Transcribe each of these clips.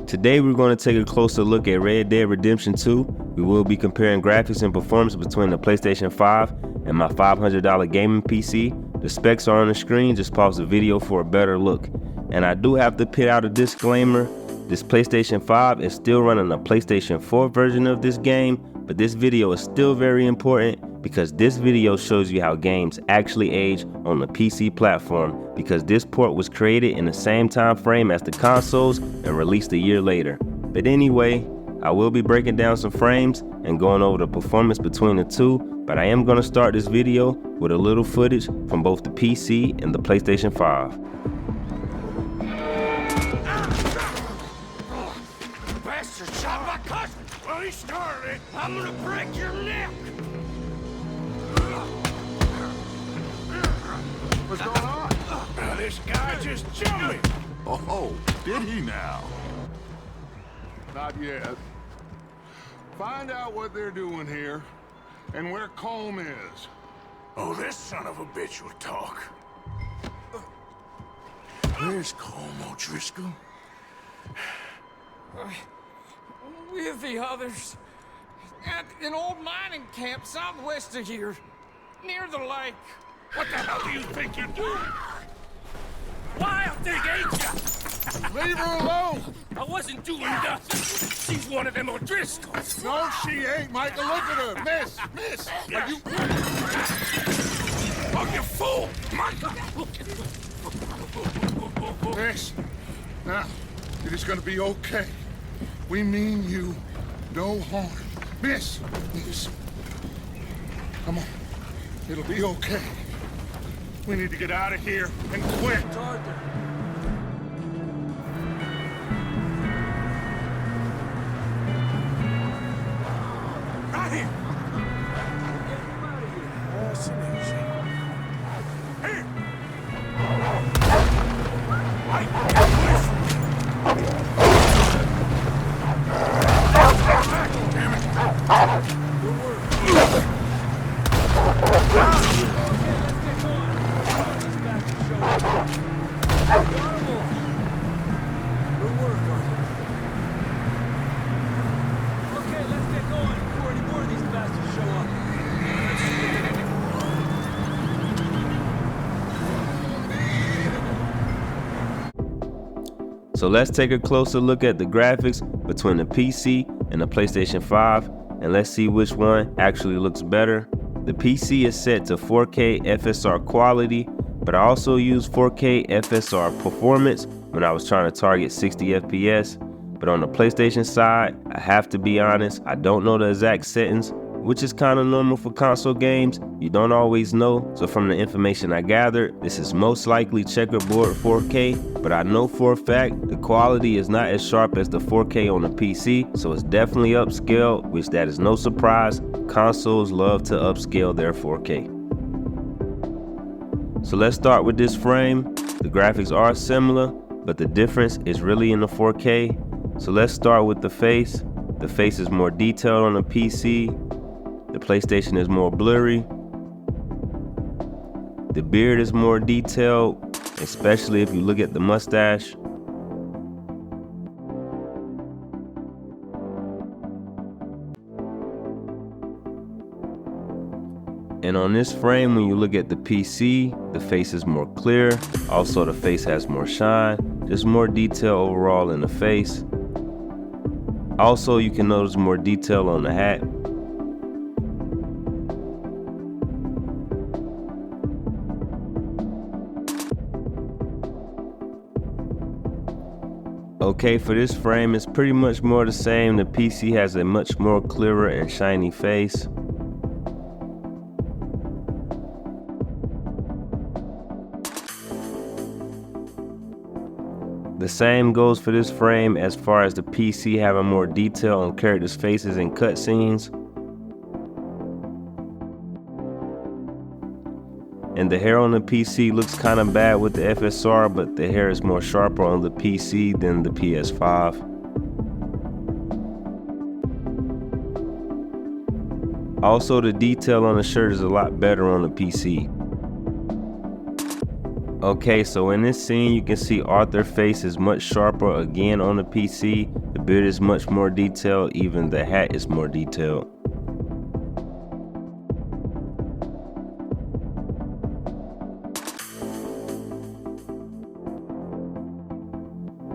Today we're going to take a closer look at Red Dead Redemption 2. We will be comparing graphics and performance between the PlayStation 5 and my $500 gaming PC. The specs are on the screen, just pause the video for a better look. And I do have to put out a disclaimer. This PlayStation 5 is still running a PlayStation 4 version of this game, but this video is still very important because this video shows you how games actually age on the PC platform, because this port was created in the same time frame as the consoles and released a year later. But anyway, I will be breaking down some frames and going over the performance between the two, but I am going to start this video with a little footage from both the PC and the PlayStation 5. Bastard shot my cousin! Well, he started it. I'm gonna break your neck! What's going on? This guy just jumped me! Oh, did he now? Not yet. Find out what they're doing here and where Colm is. Oh, this son of a bitch will talk. Where's Colm O'Driscoll? With the others at an old mining camp southwest of here, near the lake. What the hell do you think you're doing? Wild thing, ain't ya? Leave her alone! I wasn't doing nothing. She's one of them O'Driscolls. No, she ain't, Michael. Look at her. Miss! Are you... Oh, you fool! Michael! Miss, now, it is gonna be okay. We mean you no harm. Miss! Come on. It'll be okay. We need to get out of here and quit. Right here! Here! Damn it! So let's take a closer look at the graphics between the PC and the PlayStation 5, and let's see which one actually looks better. The PC is set to 4K FSR quality, but I also use 4K FSR performance when I was trying to target 60 FPS. But on the PlayStation side, I have to be honest, I don't know the exact settings, which is kind of normal for console games. You don't always know, so from the information I gathered, this is most likely checkerboard 4K, but I know for a fact the quality is not as sharp as the 4K on the PC, so it's definitely upscaled, which that is no surprise. Consoles love to upscale their 4K. So let's start with this frame. The graphics are similar, but the difference is really in the 4K. So let's start with the face. The face is more detailed on the PC. The PlayStation is more blurry. The beard is more detailed, especially if you look at the mustache. And on this frame, when you look at the PC, the face is more clear. Also, the face has more shine. Just more detail overall in the face. Also, you can notice more detail on the hat. Okay, for this frame, it's pretty much more the same. The PC has a much more clearer and shiny face. The same goes for this frame as far as the PC having more detail on characters' faces and cutscenes. And the hair on the PC looks kind of bad with the FSR, but the hair is more sharper on the PC than the PS5. Also, the detail on the shirt is a lot better on the PC. Okay, so in this scene you can see Arthur's face is much sharper again on the PC. The beard is much more detailed, even the hat is more detailed.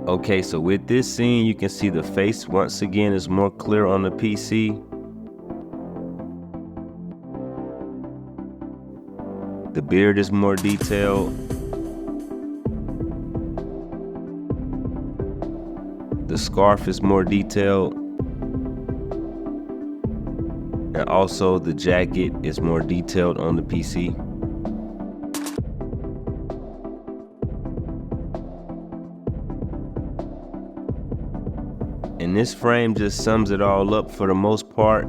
Okay, so with this scene you can see the face once again is more clear on the PC. The beard is more detailed. The scarf is more detailed. And also the jacket is more detailed on the PC. And this frame just sums it all up for the most part.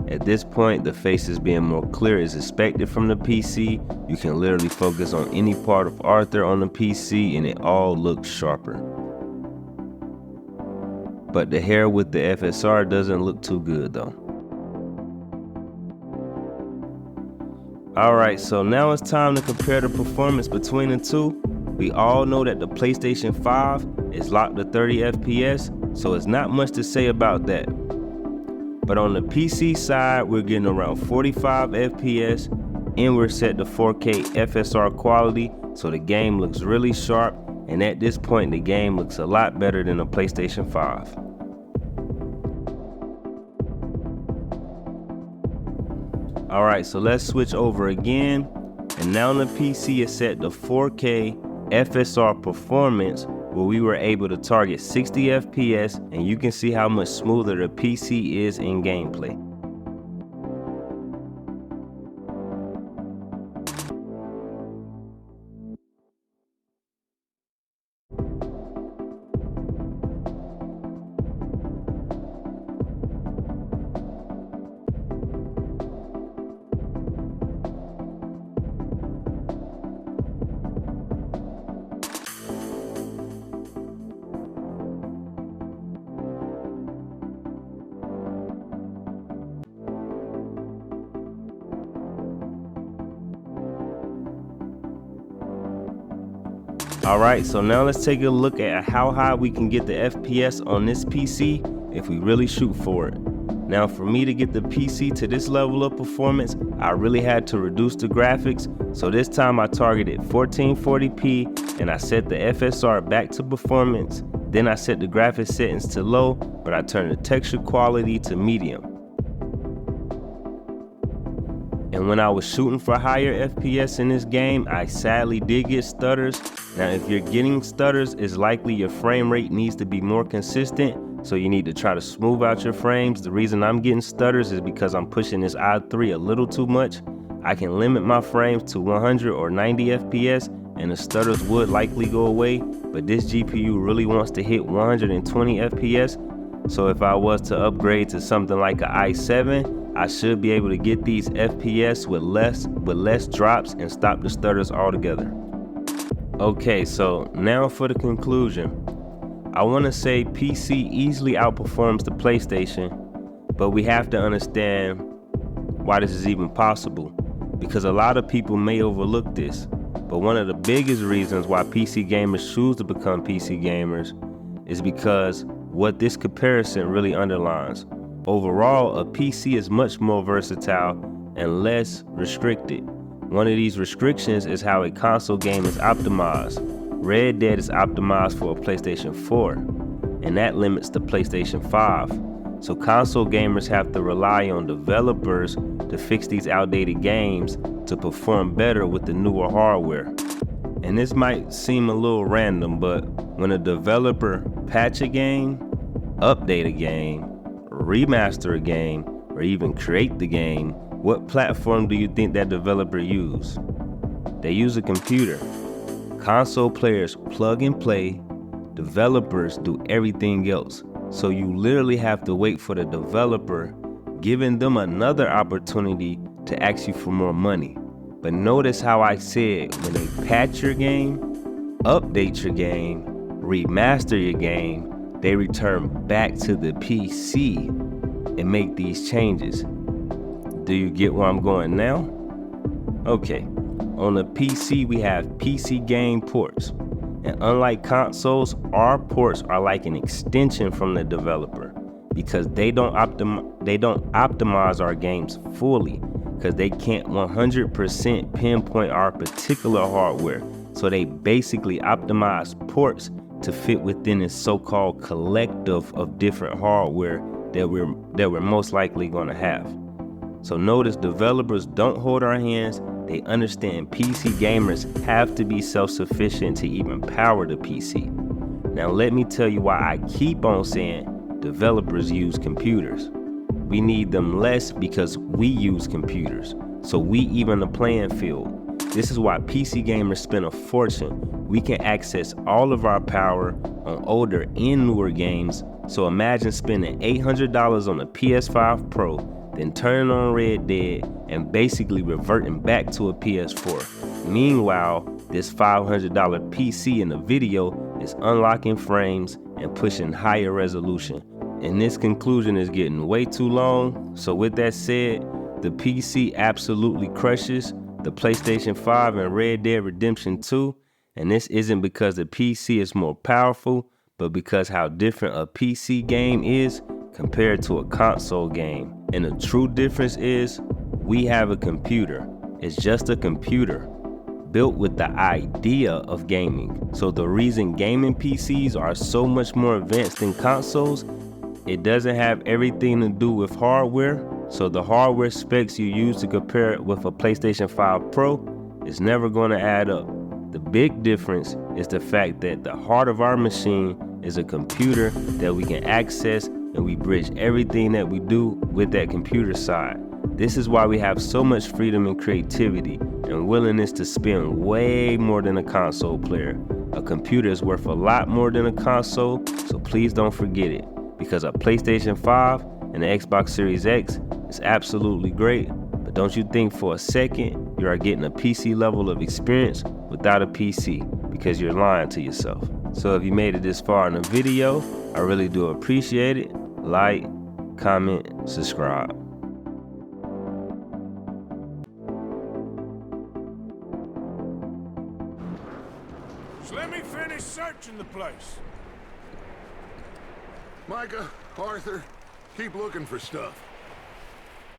At this point, the faces being more clear is expected from the PC. You can literally focus on any part of Arthur on the PC and it all looks sharper. But the hair with the FSR doesn't look too good though. Alright, so now it's time to compare the performance between the two. We all know that the PlayStation 5 is locked to 30 FPS, so it's not much to say about that. But on the PC side, we're getting around 45 FPS and we're set to 4K FSR quality, so the game looks really sharp, and at this point the game looks a lot better than the PlayStation 5. Alright, so let's switch over again, and now the PC is set to 4K FSR performance, where we were able to target 60 FPS, and you can see how much smoother the PC is in gameplay. Alright, so now let's take a look at how high we can get the FPS on this PC if we really shoot for it. Now for me to get the PC to this level of performance, I really had to reduce the graphics, so this time I targeted 1440p and I set the FSR back to performance. Then I set the graphics settings to low, but I turned the texture quality to medium. And when I was shooting for higher FPS in this game, I sadly did get stutters. Now if you're getting stutters, it's likely your frame rate needs to be more consistent, so you need to try to smooth out your frames. The reason I'm getting stutters is because I'm pushing this i3 a little too much. I can limit my frames to 100 or 90 FPS and the stutters would likely go away, but this GPU really wants to hit 120 FPS. So if I was to upgrade to something like an i7, I should be able to get these FPS with less drops and stop the stutters altogether. Okay, so now for the conclusion. I want to say PC easily outperforms the PlayStation, but we have to understand why this is even possible, because a lot of people may overlook this, but one of the biggest reasons why PC gamers choose to become PC gamers is because what this comparison really underlines. Overall, a PC is much more versatile and less restricted. One of these restrictions is how a console game is optimized. Red Dead is optimized for a PlayStation 4, and that limits the PlayStation 5. So console gamers have to rely on developers to fix these outdated games to perform better with the newer hardware. And this might seem a little random, but when a developer patch a game, update a game, remaster a game, or even create the game, what platform do you think that developer use? They use a computer. Console players plug and play, developers do everything else. So you literally have to wait for the developer, giving them another opportunity to ask you for more money. But notice how I said when they patch your game, update your game, remaster your game, they return back to the PC and make these changes. Do you get where I'm going now? Okay, On the PC, we have PC game ports. And unlike consoles, our ports are like an extension from the developer because they don't optimize our games fully because they can't 100% pinpoint our particular hardware. So they basically optimize ports to fit within this so-called collective of different hardware that we're most likely going to have. So notice developers don't hold our hands. They understand PC gamers have to be self-sufficient to even power the PC. Now let me tell you why I keep on saying developers use computers. We need them less because we use computers. So we even the playing field. This is why PC gamers spend a fortune. We can access all of our power on older and newer games. So imagine spending $800 on a PS5 Pro, then turning on Red Dead and basically reverting back to a PS4. Meanwhile, this $500 PC in the video is unlocking frames and pushing higher resolution. And this conclusion is getting way too long. So with that said, the PC absolutely crushes the PlayStation 5 and Red Dead Redemption 2. And this isn't because the PC is more powerful, but because how different a PC game is compared to a console game. And the true difference is we have a computer. It's just a computer built with the idea of gaming. So the reason gaming PCs are so much more advanced than consoles, it doesn't have everything to do with hardware. So the hardware specs you use to compare it with a PlayStation 5 Pro is never going to add up. The big difference is the fact that the heart of our machine is a computer that we can access, and we bridge everything that we do with that computer side. This is why we have so much freedom and creativity and willingness to spend way more than a console player. A computer is worth a lot more than a console, so please don't forget it. Because a PlayStation 5 and the Xbox Series X is absolutely great, but don't you think for a second you are getting a PC level of experience without a PC, because you're lying to yourself. So if you made it this far in the video, I really do appreciate it. Like, comment, subscribe. So let me finish searching the place. Micah, Arthur, keep looking for stuff.